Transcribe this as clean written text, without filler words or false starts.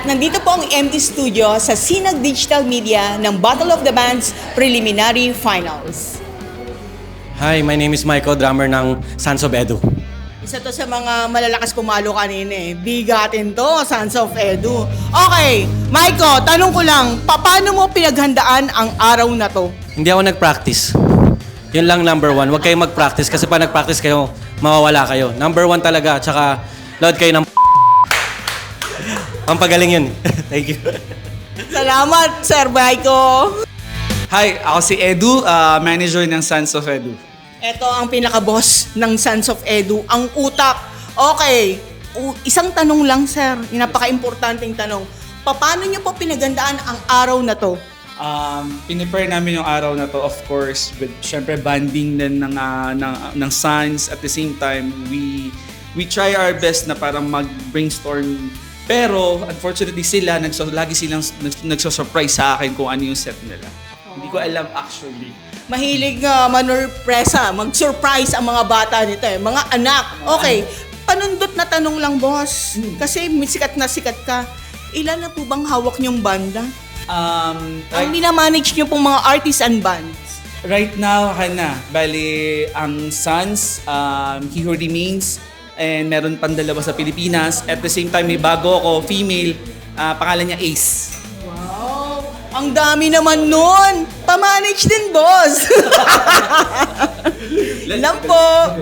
At nandito po ang MD Studio sa Sinag Digital Media ng Battle of the Bands Preliminary Finals. Hi, my name is Michael, drummer ng Sons of Edu. Isa to sa mga malalakas pumalo kanina eh. Bigatin to, Sons of Edu. Okay, Michael, tanong ko lang, paano mo pinaghandaan ang araw na to? Hindi ako nag-practice. Yun lang number one. Huwag kayong mag-practice kasi pag nag-practice kayo, mawawala kayo. Number one talaga, tsaka load kayo ng pampagaling yun. Thank you. Salamat, Sir Michael. Hi, ako si Edu, manager ng Sons of Edu. Ito ang pinaka-boss ng Sons of Edu, ang utak. Okay, isang tanong lang, sir. Napaka-importanting tanong. Paano niyo po pinagandaan ang araw na to? Pinipare namin yung araw na to, of course, with syempre banding din ng Sons. At the same time, we try our best na parang mag-brainstorm. Pero, unfortunately, lagi silang nagsusurprise sa akin kung ano yung set nila. Hindi ko alam actually. Mahilig manurpresa, mag-surprise ang mga bata nito eh. Mga anak. Okay, panundot na tanong lang, boss. Kasi sikat na sikat ka. Ilan na po bang hawak niyong banda? Ang minamanage niyo pong mga artists and bands? Right now, bali, ang Sons, He Who Remains, and meron pang dalawa sa Pilipinas. At the same time, may bago ako, female, pangalan niya Ace. Wow! Ang dami naman nun! Pamanage din, boss! Lang po!